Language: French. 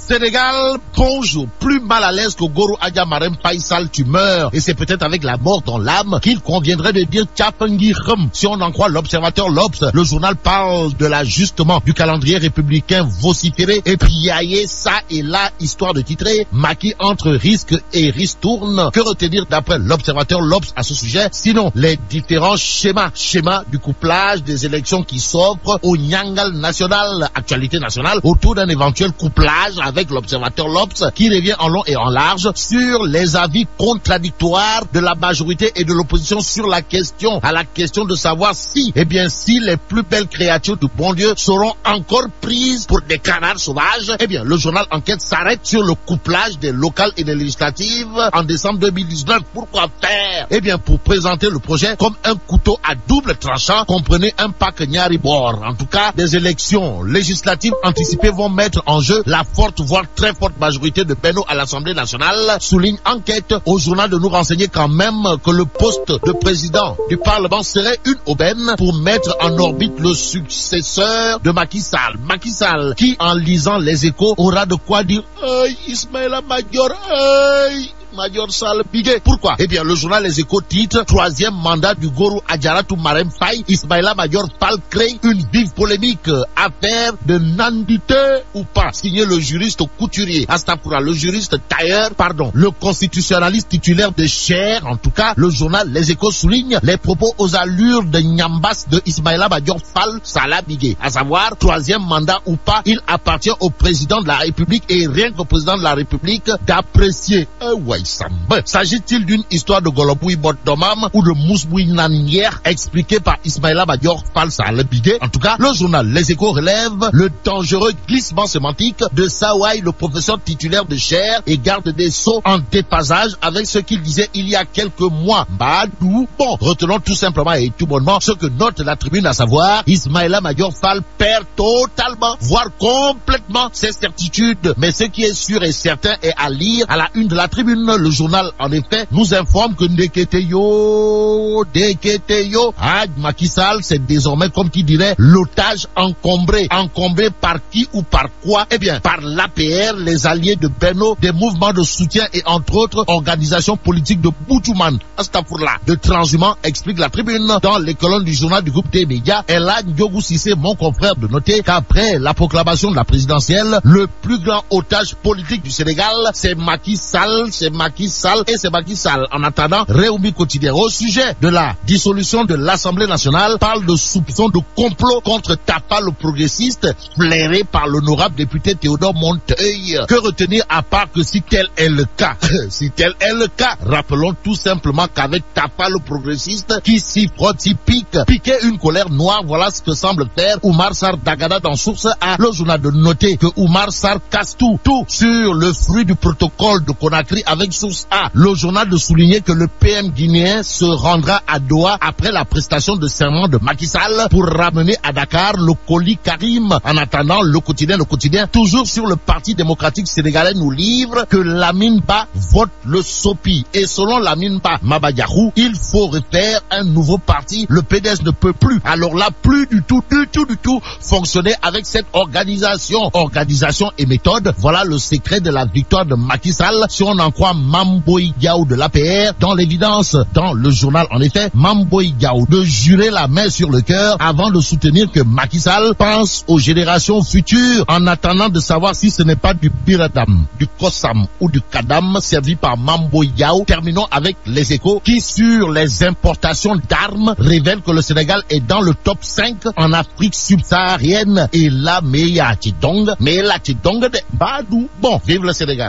Sénégal, bonjour. Plus mal à l'aise que Goro Adja Marème Faye Sall, tu meurs. Et c'est peut-être avec la mort dans l'âme qu'il conviendrait de dire Tchapangi Khum. Si on en croit l'Observateur L'Obs, le journal parle de l'ajustement du calendrier républicain vociféré et piaillé ça et là, histoire de titrer Macky entre risque et ristourne. Que retenir d'après l'Observateur L'Obs à ce sujet? Sinon, les différents schémas du couplage des élections qui s'offrent au Nyangal national, actualité nationale, autour d'un éventuel couplage avec l'Observateur L'Obs qui revient en long et en large sur les avis contradictoires de la majorité et de l'opposition sur la question de savoir si les plus belles créatures du bon Dieu seront encore prises pour des canards sauvages. Le journal Enquête s'arrête sur le couplage des locales et des législatives en décembre 2019. Pourquoi faire? Pour présenter le projet comme un couteau à double tranchant, comprenez un pack Nyari Bor. En tout cas, des élections législatives anticipées vont mettre en jeu la forte, voire très forte majorité de Benno à l'Assemblée nationale, souligne Enquête au journal de nous renseigner quand même que le poste de président du Parlement serait une aubaine pour mettre en orbite le successeur de Macky Sall. Macky Sall, qui en lisant les Échos aura de quoi dire « Ismaïla Madior, Madior Sall Bigué ». Pourquoi? Le journal Les Échos titre « Troisième mandat du Goro Adjaratou Marème Faye, Ismaïla Madior Fall crée une vive polémique. Affaire de nandité ou pas ?» Signé le juriste couturier, Astapura, le juriste tailleur, le constitutionnaliste titulaire de Cher. En tout cas, le journal Les Échos souligne les propos aux allures de Nyambas de Ismaïla Madior Fall Sall Bigué. À savoir, troisième mandat ou pas, il appartient au président de la République et rien qu'au président de la République d'apprécier. S'agit-il d'une histoire de Goloboui Bodomam ou de Mousboui Nanier expliquée par Ismaïla Madior Fall Sall Bigué? En tout cas, le journal Les Échos relève le dangereux glissement sémantique de Sawai, le professeur titulaire de Cher et garde des Sceaux, en déphasage avec ce qu'il disait il y a quelques mois. Retenons tout simplement et tout bonnement ce que note la Tribune, à savoir Ismaïla Madior Fall perd totalement, voire complètement ses certitudes. Mais ce qui est sûr et certain est à lire à la une de la Tribune. Le journal, en effet, nous informe que Ndeketeyo, Macky Sall, c'est désormais, comme qui dirait, l'otage encombré. Encombré par qui ou par quoi? Par l'APR, les alliés de Benno, des mouvements de soutien et entre autres organisations politiques de Boutouman, de transhumants, explique la Tribune. Dans les colonnes du journal du groupe des médias, Ella Ndiogou Cissé, mon confrère, de noter qu'après la proclamation de la présidentielle, le plus grand otage politique du Sénégal, c'est Macky Sall. En attendant, Réumi Quotidien, au sujet de la dissolution de l'Assemblée nationale, parle de soupçons de complot contre Tapa le progressiste, flairé par l'honorable député Théodore Monteuil. Que retenir à part que si tel est le cas, rappelons tout simplement qu'avec Tapa le progressiste, qui s'y frotte, s'y piquait une colère noire, voilà ce que semble faire Oumar Sarr Dagada dans Source A. Le journal de noter que Oumar Sarr casse tout sur le fruit du protocole de Conakry avec Source A. Le journal de souligner que le PM guinéen se rendra à Doha après la prestation de serment de Macky Sall pour ramener à Dakar le colis Karim. En attendant, le quotidien, toujours sur le Parti démocratique sénégalais, nous livre que Lamine Ba vote le SOPI. Et selon Lamine Ba Mabadiakhou, il faut refaire un nouveau parti. Le PDS ne peut plus, alors là, plus du tout, fonctionner avec cette organisation et méthode. Voilà le secret de la victoire de Macky Sall, si on en croit Mamboy Diaw de l'APR. Dans l'évidence, dans le journal, en effet, Mamboy Diaw de jurer la main sur le cœur avant de soutenir que Macky Sall pense aux générations futures, en attendant de savoir si ce n'est pas du Biradam, du Kossam ou du Kadam servi par Mamboy Diaw. Terminons avec Les Échos qui, sur les importations d'armes, révèle que le Sénégal est dans le top 5 en Afrique subsaharienne. Et là, mais la Tidong de Badou. Vive le Sénégal.